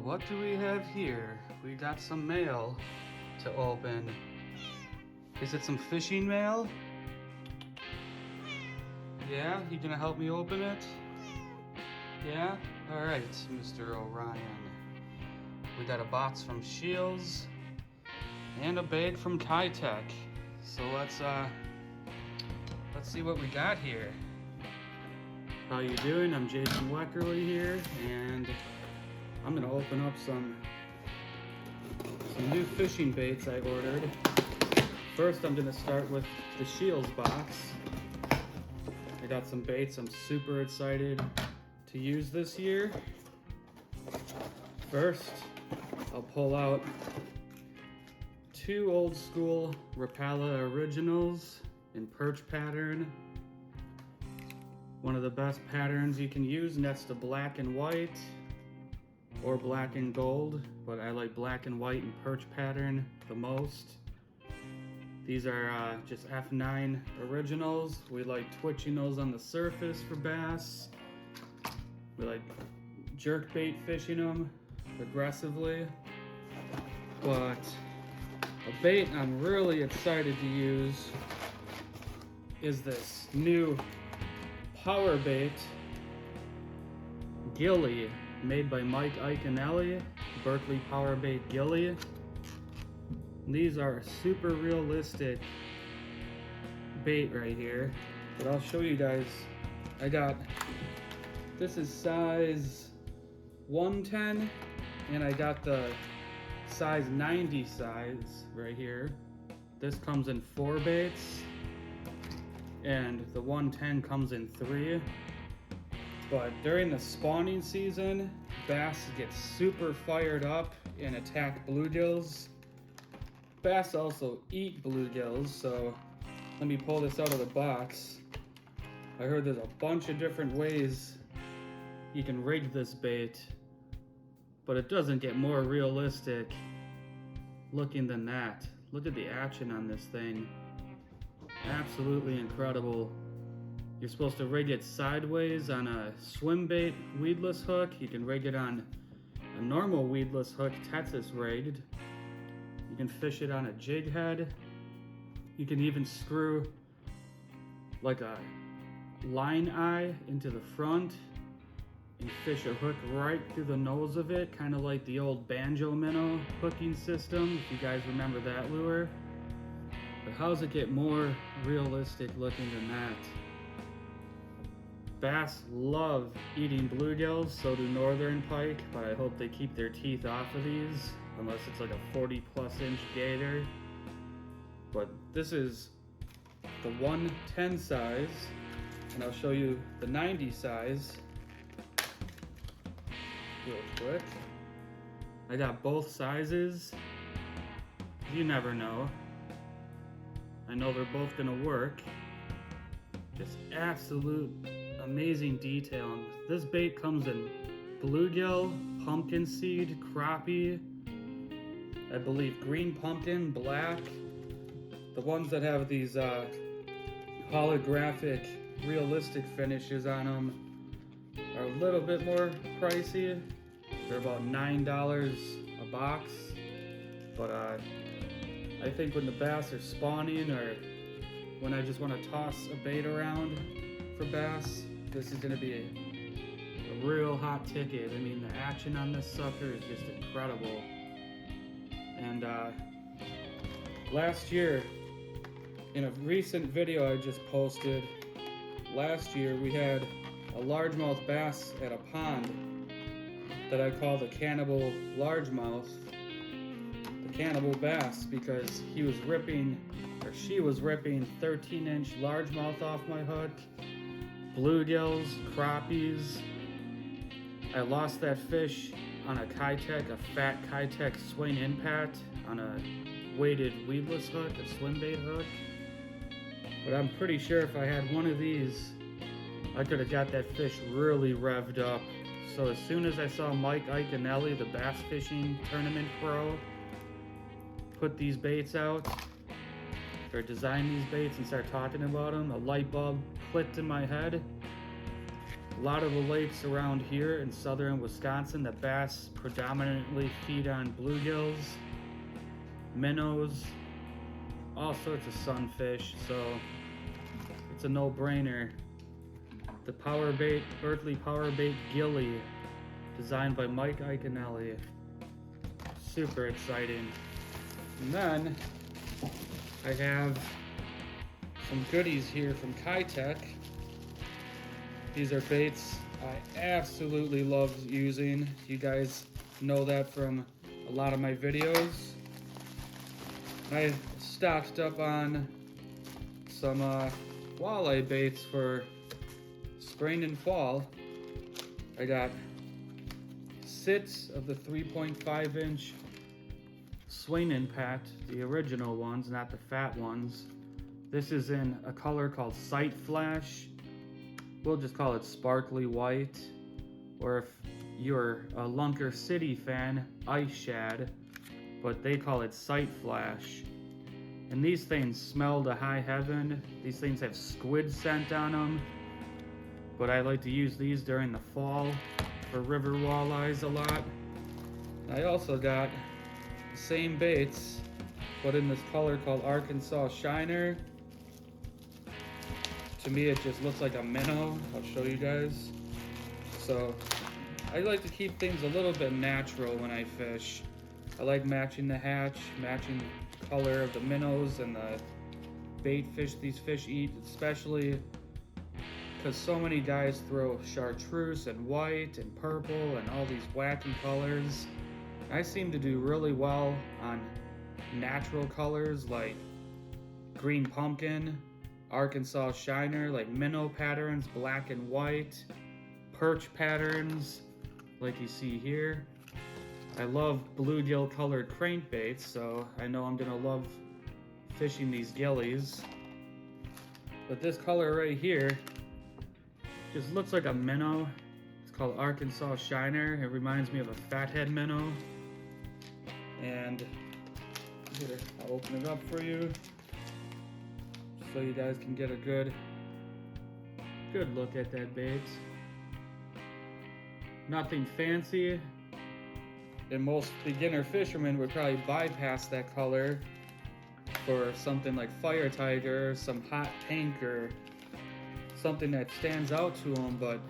what do we have here? We got some mail to open. Is it some fishing mail? Yeah, you gonna help me open it? Yeah? Alright, Mr. Orion. We got a box from Shields and a bag from Keitech. So let's see what we got here. How you doing? I'm Jason Weckerle here, and I'm gonna open up some new fishing baits I ordered. First, I'm gonna start with the Shields box. I got some baits I'm super excited to use this year. First, I'll pull out two old school Rapala originals in perch pattern. One of the best patterns you can use next to black and white or black and gold, but I like black and white and perch pattern the most. These are just F9 originals. We like twitching those on the surface for bass. We like jerk bait fishing them aggressively. But a bait I'm really excited to use is this new Powerbait Gillian, made by Mike Iaconelli, Berkeley Powerbait Gillian. These are super realistic bait right here, but I'll show you guys. This is size 110, and I got the size 90 size right here. This comes in 4 baits, and the 110 comes in 3. But during the spawning season, bass get super fired up and attack bluegills. Bass also eat bluegills, so let me pull this out of the box. I heard there's a bunch of different ways you can rig this bait, but it doesn't get more realistic looking than that. Look at the action on this thing. Absolutely incredible. You're supposed to rig it sideways on a swim bait weedless hook. You can rig it on a normal weedless hook, Texas rigged. You can fish it on a jig head. You can even screw like a line eye into the front and fish a hook right through the nose of it, kind of like the old banjo minnow hooking system, if you guys remember that lure. But how does it get more realistic looking than that? Bass love eating bluegills, so do northern pike, but I hope they keep their teeth off of these, unless it's like a 40+ inch gator. But this is the 110 size, and I'll show you the 90 size real quick. I got both sizes. You never know. I know they're both gonna work. Just absolute amazing detail. This bait comes in bluegill, pumpkin seed, crappie, I believe green pumpkin, black. The ones that have these holographic, realistic finishes on them are a little bit more pricey. They're about $9 a box. But I think when the bass are spawning, or when I just want to toss a bait around for bass, this is going to be a real hot ticket. I mean, the action on this sucker is just incredible. And last year, in a recent video I just posted, last year we had a largemouth bass at a pond that I call the cannibal largemouth, the cannibal bass, because he was ripping, or she was ripping 13-inch largemouth off my hook, bluegills, crappies. I lost that fish on a keitech, a fat keitech swing impact on a weighted weedless hook, a swim bait hook. But I'm pretty sure if I had one of these, I could have got that fish really revved up. So as soon as I saw Mike Iaconelli, the bass fishing tournament pro, put these baits out, or design these baits and start talking about them, a light bulb clicked in my head. A lot of the lakes around here in southern Wisconsin, the bass predominantly feed on bluegills, minnows, all sorts of sunfish, so it's a no-brainer. The Berkeley Powerbait Gillian, designed by Mike Iaconelli. Super exciting. And then I have some goodies here from Keitech. These are baits I absolutely love using. You guys know that from a lot of my videos. I stocked up on some walleye baits for spring and fall. I got 6 of the 3.5 inch swing impact, the original ones, not the fat ones. This is in a color called Sight Flash. We'll just call it sparkly white. Or if you're a Lunker City fan, Ice Shad, but they call it Sight Flash. And these things smell to high heaven. These things have squid scent on them, but I like to use these during the fall for river walleyes a lot. I also got the same baits, but in this color called Arkansas Shiner. To me, it just looks like a minnow. I'll show you guys. So I like to keep things a little bit natural when I fish. I like matching the hatch, matching the color of the minnows and the bait fish these fish eat, especially because so many guys throw chartreuse and white and purple and all these wacky colors. I seem to do really well on natural colors like green pumpkin, Arkansas Shiner, like minnow patterns, black and white, perch patterns like you see here. I love bluegill colored crankbaits, so I know I'm gonna love fishing these gillies. But this color right here just looks like a minnow. It's called Arkansas Shiner. It reminds me of a fathead minnow. And here, I'll open it up for you so you guys can get a good look at that bait. Nothing fancy, and most beginner fishermen would probably bypass that color for something like Fire Tiger, some hot tank, or something that stands out to them. But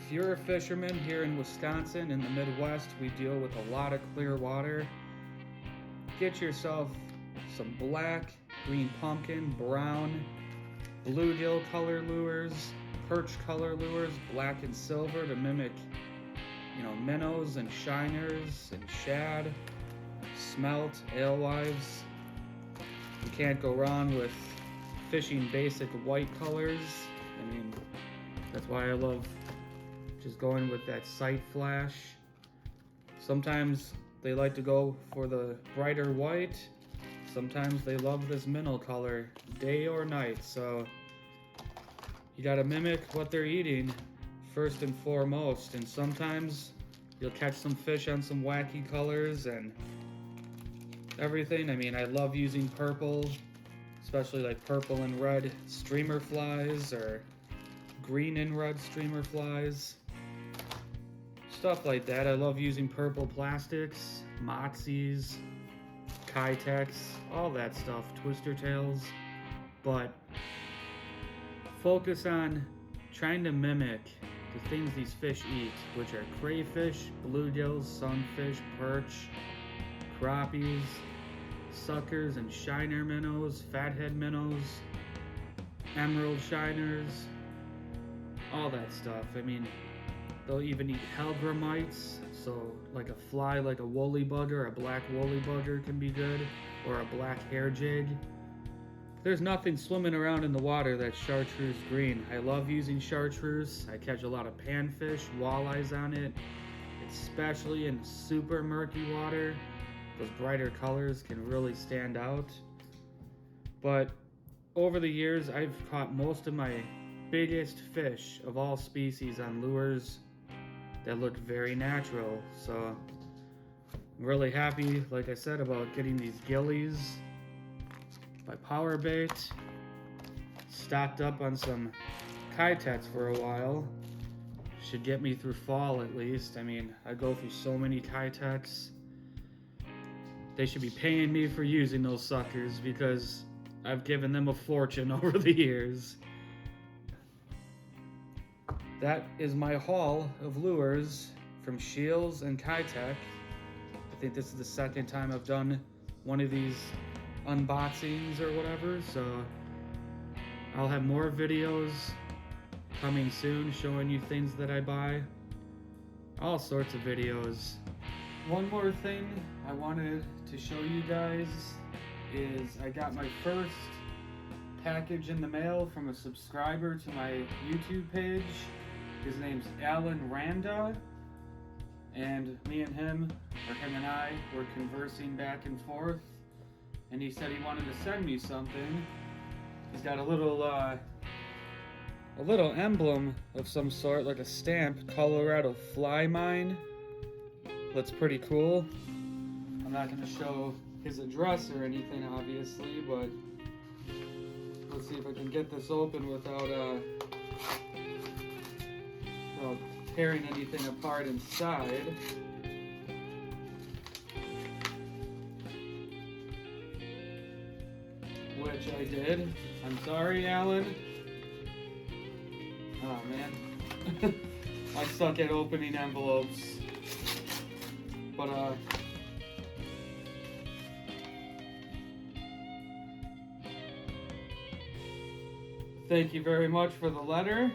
if you're a fisherman here in Wisconsin, in the Midwest, we deal with a lot of clear water. Get yourself some black, green pumpkin, brown, bluegill color lures, perch color lures, black and silver, to mimic, you know, minnows and shiners and shad, smelt, alewives. You can't go wrong with fishing basic white colors. I mean, that's why I love just going with that Sight Flash. Sometimes they like to go for the brighter white. Sometimes they love this minnow color, day or night. So you gotta mimic what they're eating first and foremost. And sometimes you'll catch some fish on some wacky colors and everything. I mean, I love using purple, especially like purple and red streamer flies, or green and red streamer flies. Stuff like that. I love using purple plastics, Moxies, Keitechs, all that stuff, twister tails. But focus on trying to mimic the things these fish eat, which are crayfish, bluegills, sunfish, perch, crappies, suckers and shiner minnows, fathead minnows, emerald shiners, all that stuff. I mean, they'll even eat hellgrammites, so like a fly like a woolly bugger, a black woolly bugger can be good, or a black hair jig. There's nothing swimming around in the water that's chartreuse green. I love using chartreuse. I catch a lot of panfish, walleyes on it, especially in super murky water. Those brighter colors can really stand out. But over the years, I've caught most of my biggest fish of all species on lures that look very natural. So I'm really happy, like I said, about getting these gillies by Powerbait. Stocked up on some Keitechs for a while. should get me through fall at least. I mean, I go through so many keitechs. They should be paying me for using those suckers because I've given them a fortune over the years. That is my haul of lures from Scheels and keitech. I think this is the second time I've done one of these unboxings or whatever, so I'll have more videos coming soon showing you things that I buy. All sorts of videos. One more thing I wanted to show you guys is I got my first package in the mail from a subscriber to my YouTube page. His name's Alan Randa, and me and him, or him and I, were conversing back and forth, and he said he wanted to send me something. He's got a little emblem of some sort, like a stamp, Colorado fly mine. Looks pretty cool. I'm not going to show his address or anything, obviously, but let's see if I can get this open without tearing anything apart inside. Which I did. I'm sorry, Alan. Oh man. I suck at opening envelopes. But thank you very much for the letter.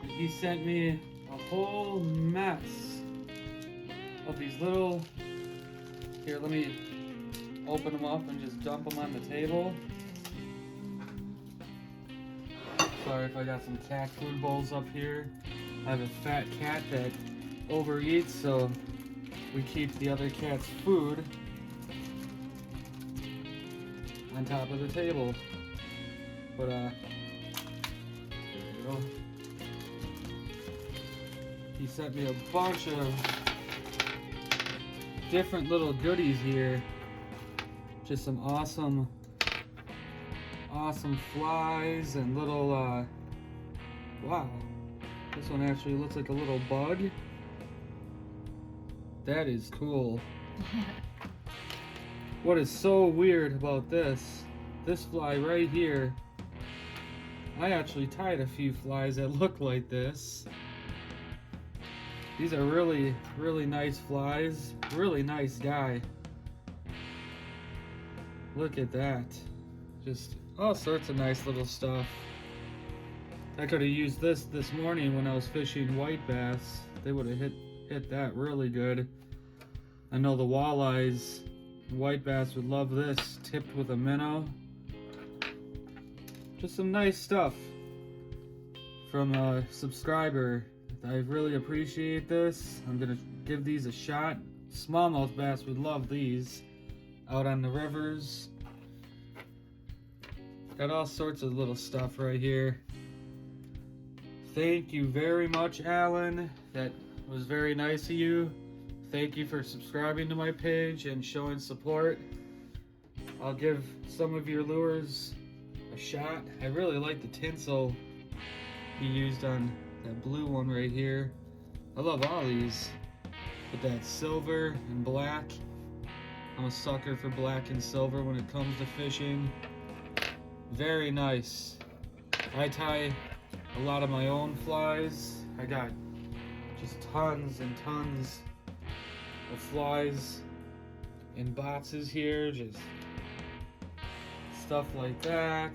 And he sent me a whole mess of these little... Here, let me open them up and just dump them on the table. Sorry if I got some cat food bowls up here. I have a fat cat that overeats, so we keep the other cat's food on top of the table. But there we go. He sent me a bunch of different little goodies here. Just some awesome flies and little wow, this one actually looks like a little bug. That is cool. What is so weird about this fly right here, I actually tied a few flies that look like this. These are really nice flies. Really nice guy. Look at that. Just all sorts of nice little stuff. I could have used this morning when I was fishing white bass. They would have hit that really good. I know the walleyes, white bass would love this, tipped with a minnow. Just some nice stuff from a subscriber. I really appreciate this. I'm gonna give these a shot. Smallmouth bass would love these out on the rivers. Got all sorts of little stuff right here. Thank you very much, Alan. That was very nice of you. Thank you for subscribing to my page and showing support. I'll give some of your lures a shot. I really like the tinsel you used on that blue one right here. I love all these. With that silver and black. I'm a sucker for black and silver when it comes to fishing. Very nice. I tie a lot of my own flies. I got just tons and tons of flies in boxes here, just stuff like that.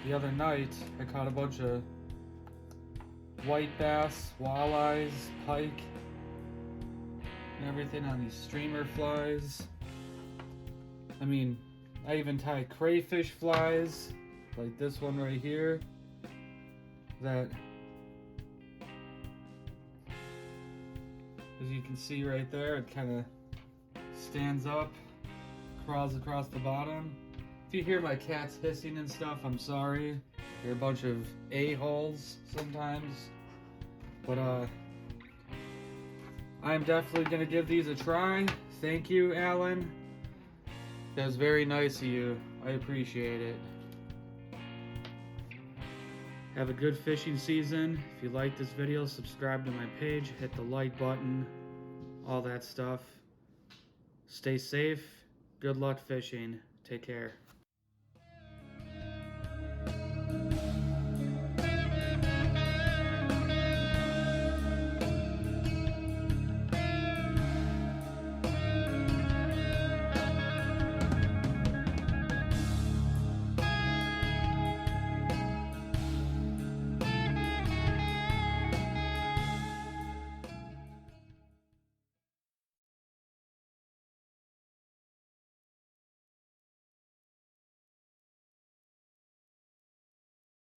The other night I caught a bunch of white bass, walleyes, pike, and everything on these streamer flies. I mean, I even tie crayfish flies, like this one right here, that, as you can see right there, it kind of stands up, crawls across the bottom. If you hear my cats hissing and stuff, I'm sorry. They're a bunch of a-holes sometimes. But I'm definitely gonna give these a try. Thank you, Alan. That was very nice of you. I appreciate it. Have a good fishing season. If you like this video, subscribe to my page, hit the like button, all that stuff. Stay safe. Good luck fishing. Take care.